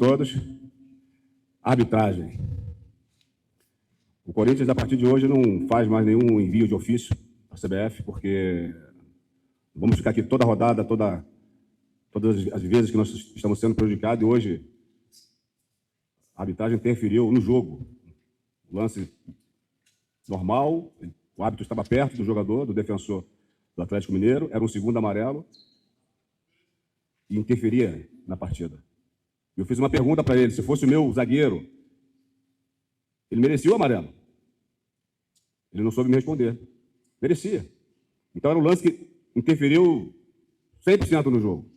todos. Arbitragem. O Corinthians, a partir de hoje, não faz mais nenhum envio de ofício para a CBF, porque vamos ficar aqui toda a rodada, todas as vezes que nós estamos sendo prejudicados, e hoje a arbitragem interferiu no jogo. Lance normal, o árbitro estava perto do jogador, do defensor do Atlético Mineiro, era um segundo amarelo, e interferia na partida. Eu fiz uma pergunta para ele, se fosse o meu zagueiro, ele merecia o amarelo. Ele não soube me responder. Merecia. Então era um lance que interferiu 100% no jogo.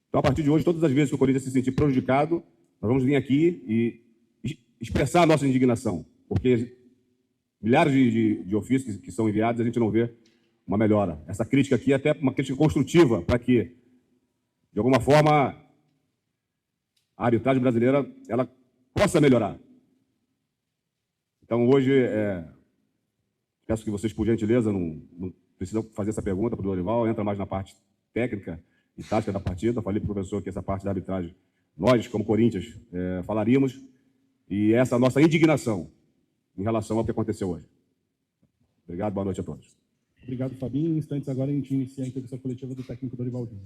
Então, a partir de hoje, todas as vezes que o Corinthians se sentir prejudicado, nós vamos vir aqui e expressar a nossa indignação, porque milhares de ofícios que são enviados, a gente não vê uma melhora. Essa crítica aqui é até uma crítica construtiva, para que, de alguma forma, a arbitragem brasileira ela possa melhorar. Então, hoje, peço que vocês, por gentileza, não precisam fazer essa pergunta para o Dorival, entra mais na parte técnica e tática da partida. Falei para o professor que essa parte da arbitragem, nós, como Corinthians, falaríamos, e essa é a nossa indignação em relação ao que aconteceu hoje. Obrigado, boa noite a todos. Obrigado, Fabinho. Em instantes agora a gente inicia a entrevista coletiva do técnico Dorival Júnior.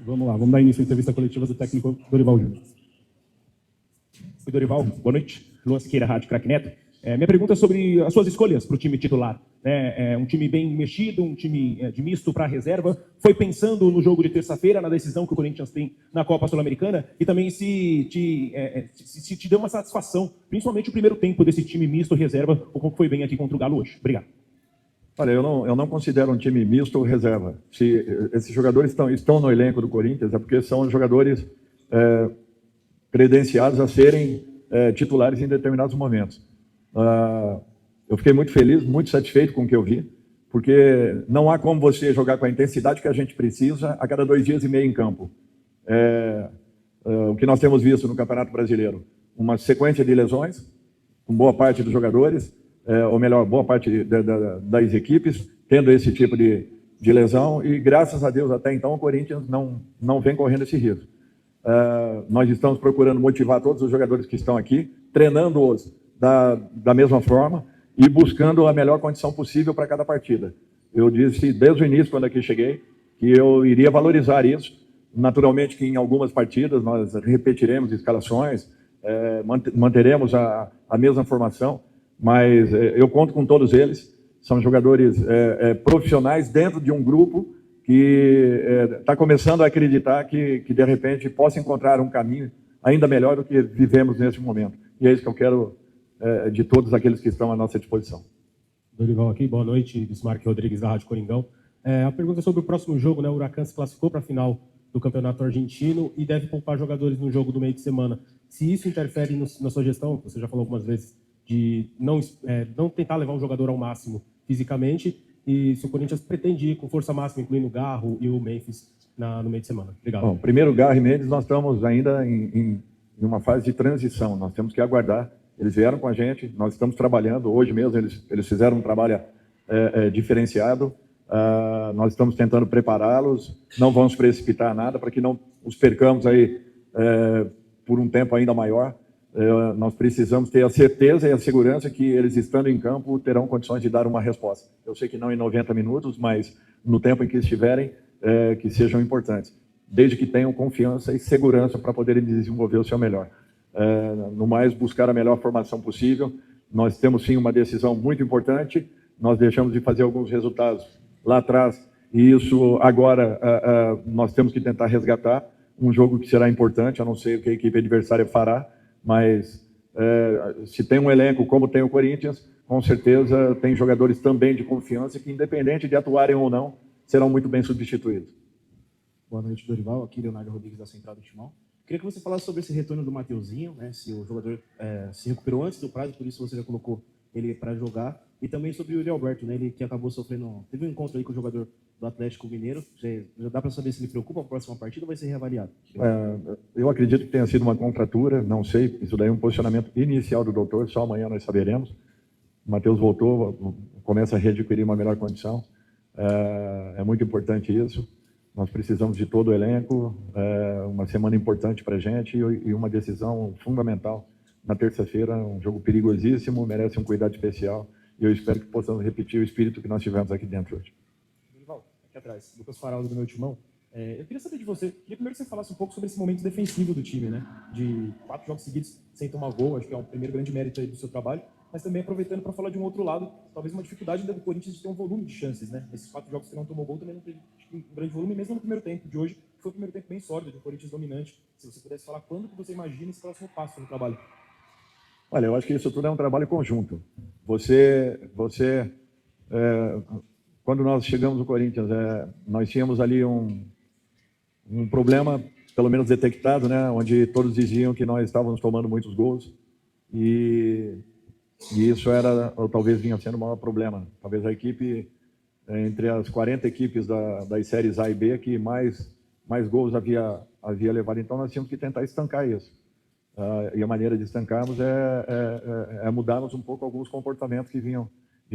Vamos lá, vamos dar início à entrevista coletiva do técnico Dorival Júnior. Oi, Dorival, boa noite. Luan Siqueira, Rádio Craque Neto. Minha pergunta é sobre as suas escolhas para o time titular. Um time bem mexido, um time de misto para a reserva. Foi pensando no jogo de terça-feira, na decisão que o Corinthians tem na Copa Sul-Americana, e também se te deu uma satisfação, principalmente o primeiro tempo desse time misto reserva, ou como foi bem aqui contra o Galo hoje. Obrigado. Olha, eu não considero um time misto ou reserva. Se esses jogadores estão no elenco do Corinthians, é porque são jogadores credenciados a serem titulares em determinados momentos. Eu fiquei muito feliz, muito satisfeito com o que eu vi, porque não há como você jogar com a intensidade que a gente precisa a cada 2 dias e meio em campo. O que nós temos visto no Campeonato Brasileiro, uma sequência de lesões, com boa parte dos jogadores, ou melhor, boa parte das equipes, tendo esse tipo de lesão, e graças a Deus até então o Corinthians não vem correndo esse risco. Nós estamos procurando motivar todos os jogadores que estão aqui, treinando-os da mesma forma e buscando a melhor condição possível para cada partida. Eu disse desde o início, quando aqui cheguei, que eu iria valorizar isso. Naturalmente que em algumas partidas nós repetiremos escalações, manteremos a mesma formação, mas eu conto com todos eles. São jogadores profissionais dentro de um grupo que está começando a acreditar que de repente possa encontrar um caminho ainda melhor do que vivemos nesse momento. E é isso que eu quero de todos aqueles que estão à nossa disposição. Dorival aqui, boa noite. Bismarck Rodrigues, da Rádio Coringão. A pergunta é sobre o próximo jogo, né? O Huracan se classificou para a final do Campeonato Argentino e deve poupar jogadores no jogo do meio de semana. Se isso interfere na sua gestão, você já falou algumas vezes, de não tentar levar um jogador ao máximo fisicamente, e se o Corinthians pretende ir com força máxima, incluindo o Garro e o Memphis no meio de semana. Obrigado. Bom, primeiro, Garro e Mendes, nós estamos ainda em uma fase de transição. Nós temos que aguardar. Eles vieram com a gente, nós estamos trabalhando. Hoje mesmo eles fizeram um trabalho diferenciado. Nós estamos tentando prepará-los. Não vamos precipitar nada para que não os percamos aí por um tempo ainda maior. Nós precisamos ter a certeza e a segurança que eles, estando em campo, terão condições de dar uma resposta. Eu sei que não em 90 minutos, mas no tempo em que estiverem, que sejam importantes, desde que tenham confiança e segurança para poderem desenvolver o seu melhor. No mais, buscar a melhor formação possível. Nós temos, sim, uma decisão muito importante. Nós deixamos de fazer alguns resultados lá atrás, e isso agora nós temos que tentar resgatar um jogo que será importante. Eu não sei o que a equipe adversária fará, mas se tem um elenco como tem o Corinthians, com certeza tem jogadores também de confiança que, independente de atuarem ou não, serão muito bem substituídos. Boa noite, Dorival. Aqui, Leonardo Rodrigues, da Central do Timão. Queria que você falasse sobre esse retorno do Mateuzinho, né? Se o jogador se recuperou antes do prazo, por isso você já colocou ele para jogar. E também sobre o Yuri Alberto, né? Ele que acabou sofrendo... Teve um encontro aí com o jogador do Atlético Mineiro. Já dá para saber se ele preocupa a próxima partida ou vai ser reavaliado? Eu acredito que tenha sido uma contratura, não sei. Isso daí é um posicionamento inicial do doutor, só amanhã nós saberemos. O Matheus voltou, começa a readquirir uma melhor condição. É muito importante isso. Nós precisamos de todo o elenco, uma semana importante para a gente e uma decisão fundamental na terça-feira, um jogo perigosíssimo, merece um cuidado especial e eu espero que possamos repetir o espírito que nós tivemos aqui dentro hoje. Dorival, aqui atrás, Lucas Faraldo do meu timão. Eu queria saber de você, queria primeiro que você falasse um pouco sobre esse momento defensivo do time, né? De 4 jogos seguidos sem tomar gol, acho que é o primeiro grande mérito aí do seu trabalho, mas também aproveitando para falar de um outro lado, talvez uma dificuldade ainda do Corinthians de ter um volume de chances, né? Esses 4 jogos que não tomou gol também não teve um grande volume, mesmo no primeiro tempo de hoje, foi um primeiro tempo bem sólido, de um Corinthians dominante. Se você pudesse falar quando que você imagina esse próximo passo no trabalho? Olha, eu acho que isso tudo é um trabalho conjunto. Quando nós chegamos no Corinthians, nós tínhamos ali um problema, pelo menos detectado, né, onde todos diziam que nós estávamos tomando muitos gols e isso era, ou talvez vinha sendo o maior problema. Talvez a equipe, entre as 40 equipes das séries A e B, que mais gols havia levado. Então nós tínhamos que tentar estancar isso. E a maneira de estancarmos é mudarmos um pouco alguns comportamentos que vinham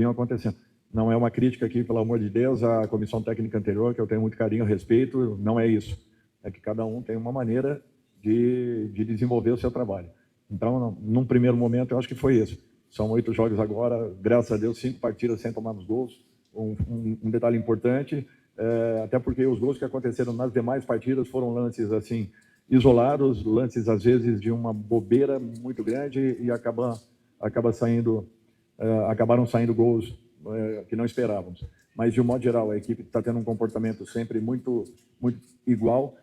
acontecendo. Não é uma crítica aqui, pelo amor de Deus, à comissão técnica anterior, que eu tenho muito carinho, respeito, não é isso. É que cada um tem uma maneira de desenvolver o seu trabalho. Então, num primeiro momento, eu acho que foi isso. São 8 jogos agora, graças a Deus, 5 partidas sem tomarmos gols. Um detalhe importante, até porque os gols que aconteceram nas demais partidas foram lances assim isolados, lances às vezes de uma bobeira muito grande e acabaram saindo gols que não esperávamos. Mas, de um modo geral, a equipe está tendo um comportamento sempre muito igual,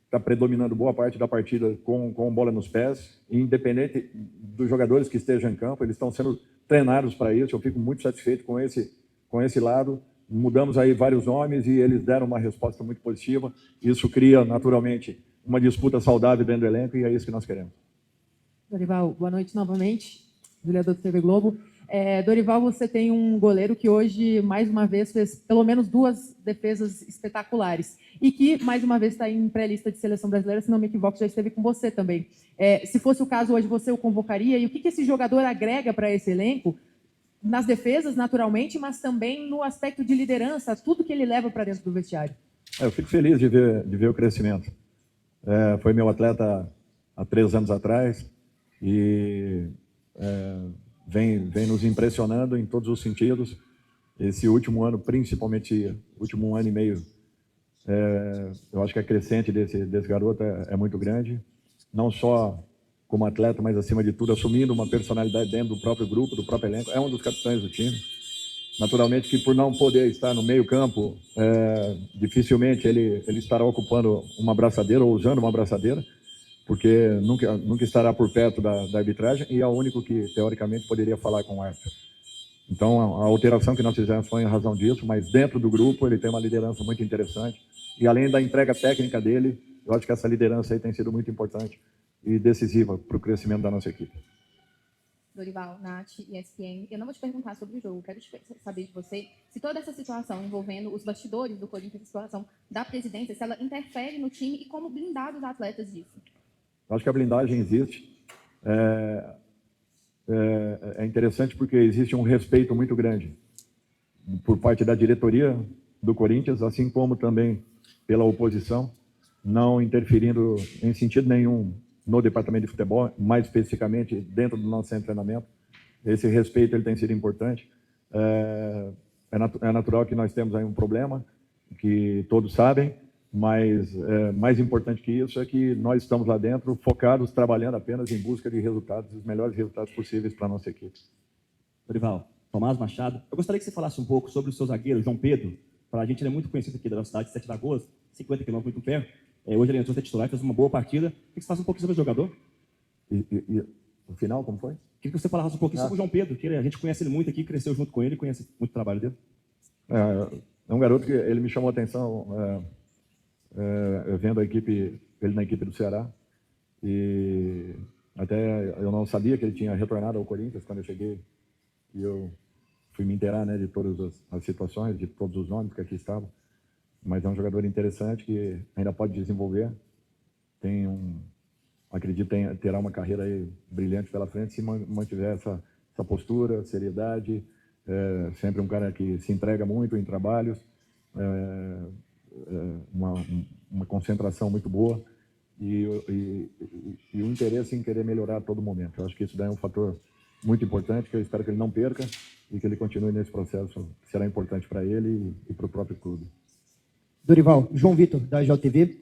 está predominando boa parte da partida com bola nos pés, e independente dos jogadores que estejam em campo, eles estão sendo treinados para isso. Eu fico muito satisfeito com esse lado. Mudamos aí vários nomes e eles deram uma resposta muito positiva. Isso cria, naturalmente, uma disputa saudável dentro do elenco e é isso que nós queremos. Dorival, boa noite novamente. Julia do TV Globo. Dorival, você tem um goleiro que hoje, mais uma vez, fez pelo menos 2 defesas espetaculares e que, mais uma vez, está em pré-lista de seleção brasileira, se não me equivoco, já esteve com você também. Se fosse o caso, hoje você o convocaria? E o que esse jogador agrega para esse elenco? Nas defesas, naturalmente, mas também no aspecto de liderança, tudo que ele leva para dentro do vestiário. Eu fico feliz de ver o crescimento. Foi meu atleta há 3 anos atrás e vem nos impressionando em todos os sentidos. Esse último ano, principalmente, último ano e meio, eu acho que a crescente desse garoto é muito grande, não só como atleta, mas acima de tudo assumindo uma personalidade dentro do próprio grupo, do próprio elenco. É um dos capitães do time. Naturalmente que por não poder estar no meio campo, dificilmente ele estará ocupando uma abraçadeira ou usando uma abraçadeira, porque nunca estará por perto da arbitragem e é o único que, teoricamente, poderia falar com o árbitro. Então, a alteração que nós fizemos foi em razão disso, mas dentro do grupo ele tem uma liderança muito interessante e além da entrega técnica dele, eu acho que essa liderança aí tem sido muito importante e decisiva para o crescimento da nossa equipe. Dorival, Nath, ESPN, eu não vou te perguntar sobre o jogo, quero saber de você se toda essa situação envolvendo os bastidores do Corinthians, a situação da presidência, se ela interfere no time e como blindar os atletas disso. Eu acho que a blindagem existe. É interessante porque existe um respeito muito grande por parte da diretoria do Corinthians, assim como também pela oposição, não interferindo em sentido nenhum no departamento de futebol, mais especificamente dentro do nosso centro de treinamento. Esse respeito ele tem sido importante. É natural que nós temos aí um problema, que todos sabem, mas mais importante que isso é que nós estamos lá dentro focados, trabalhando apenas em busca de resultados, os melhores resultados possíveis para a nossa equipe. Dorival, Tomás Machado, eu gostaria que você falasse um pouco sobre o seu zagueiro, João Pedro. Para a gente, ele é muito conhecido aqui da nossa cidade, 7 de agosto, 50 km muito perto. Hoje ele entrou no titular, fez uma boa partida. Queria que você falasse um pouquinho sobre o jogador. E o final, como foi? Queria que você falasse um pouquinho sobre o João Pedro, que a gente conhece ele muito aqui, cresceu junto com ele, conhece muito o trabalho dele. É um garoto que ele me chamou a atenção vendo ele na equipe do Ceará. E até eu não sabia que ele tinha retornado ao Corinthians quando eu cheguei. E eu fui me inteirar, né, de todas as situações, de todos os nomes que aqui estavam. Mas é um jogador interessante que ainda pode desenvolver. Acredito que terá uma carreira aí brilhante pela frente se mantiver essa postura, seriedade, sempre um cara que se entrega muito em trabalhos, uma concentração muito boa e o interesse em querer melhorar a todo momento. Eu acho que isso daí é um fator muito importante, que eu espero que ele não perca e que ele continue nesse processo, que será importante para ele e para o próprio clube. Dorival, João Vitor, da JTV.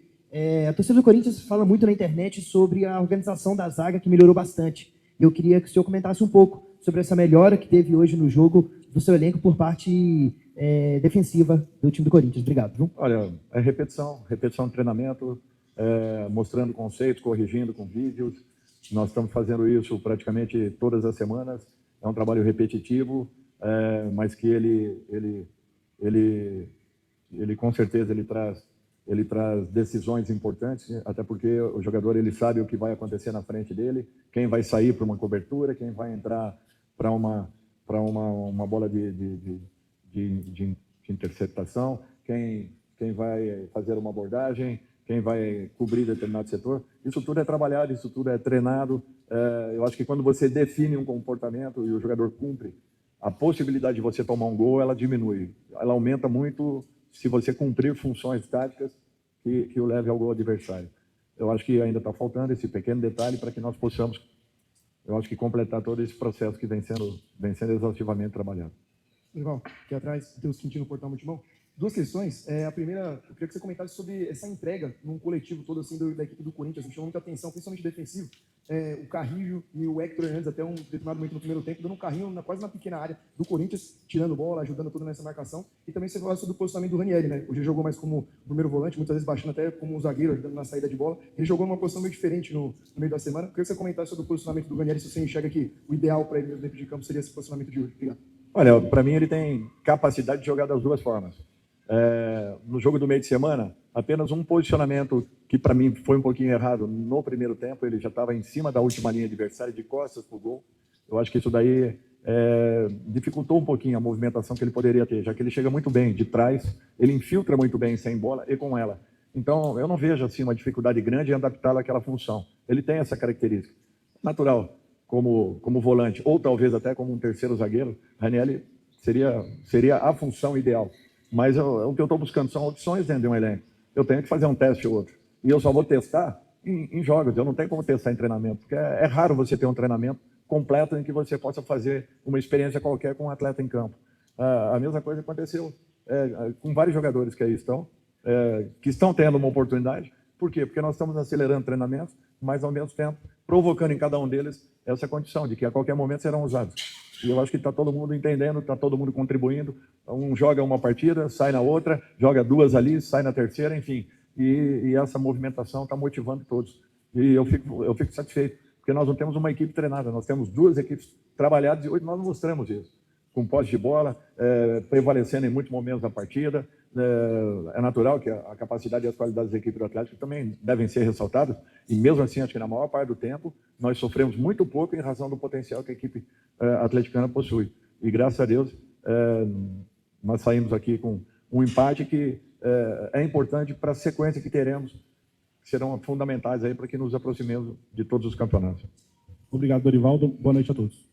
A torcida do Corinthians fala muito na internet sobre a organização da zaga, que melhorou bastante. Eu queria que o senhor comentasse um pouco sobre essa melhora que teve hoje no jogo do seu elenco por parte defensiva do time do Corinthians. Obrigado. Viu? Olha, é repetição de treinamento, mostrando conceitos, corrigindo com vídeos. Nós estamos fazendo isso praticamente todas as semanas. É um trabalho repetitivo, mas que ele com certeza ele traz decisões importantes, até porque o jogador ele sabe o que vai acontecer na frente dele, quem vai sair para uma cobertura, quem vai entrar para uma bola de interceptação, quem vai fazer uma abordagem, quem vai cobrir determinado setor. Isso tudo é trabalhado, isso tudo é treinado. Eu acho que quando você define um comportamento e o jogador cumpre, a possibilidade de você tomar um gol, ela diminui. Ela aumenta muito se você cumprir funções táticas que o leve ao gol adversário. Eu acho que ainda está faltando esse pequeno detalhe para que nós possamos, eu acho que completar todo esse processo que vem sendo exaustivamente trabalhado. Dorival, aqui atrás, Deus Quintino, Portal Multimão. Duas questões. A primeira, eu queria que você comentasse sobre essa entrega num coletivo todo assim da equipe do Corinthians. Me chamou muita atenção, principalmente defensivo. O Carrillo e o Hector Hernandes, até um determinado momento no primeiro tempo, dando um carrinho quase na pequena área do Corinthians, tirando bola, ajudando tudo nessa marcação. E também você falou sobre o posicionamento do Ranieri, né? Hoje ele jogou mais como primeiro volante, muitas vezes baixando até como um zagueiro, ajudando na saída de bola. Ele jogou numa posição meio diferente no meio da semana. Eu queria que você comentasse sobre o posicionamento do Ranieri, se você enxerga que o ideal para ele dentro de campo seria esse posicionamento de hoje. Obrigado. Olha, para mim ele tem capacidade de jogar das duas formas. No jogo do meio de semana, apenas um posicionamento que para mim foi um pouquinho errado no primeiro tempo, ele já estava em cima da última linha adversária, de costas para o gol. Eu acho que isso daí dificultou um pouquinho a movimentação que ele poderia ter, já que ele chega muito bem de trás, ele infiltra muito bem sem bola e com ela. Então, eu não vejo assim uma dificuldade grande em adaptá-lo àquela função. Ele tem essa característica. Natural, como volante, ou talvez até como um terceiro zagueiro, Ranieri seria a função ideal. Mas o que eu estou buscando são opções dentro de um elenco. Eu tenho que fazer um teste ou outro. E eu só vou testar em jogos. Eu não tenho como testar em treinamento. Porque é raro você ter um treinamento completo em que você possa fazer uma experiência qualquer com um atleta em campo. A mesma coisa aconteceu com vários jogadores que aí estão, que estão tendo uma oportunidade. Por quê? Porque nós estamos acelerando treinamentos, mas ao mesmo tempo provocando em cada um deles essa condição de que a qualquer momento serão usados. E eu acho que está todo mundo entendendo, está todo mundo contribuindo. Um joga uma partida, sai na outra, joga duas ali, sai na terceira, enfim. E essa movimentação está motivando todos. E eu fico satisfeito, porque nós não temos uma equipe treinada, nós temos duas equipes trabalhadas e hoje nós mostramos isso. Com posse de bola, prevalecendo em muitos momentos da partida. É natural que a capacidade e as qualidades da equipe do Atlético também devem ser ressaltadas, e mesmo assim, acho que na maior parte do tempo, nós sofremos muito pouco em razão do potencial que a equipe atleticana possui. E graças a Deus, nós saímos aqui com um empate que é importante para a sequência que teremos, que serão fundamentais aí para que nos aproximemos de todos os campeonatos. Obrigado, Dorival. Boa noite a todos.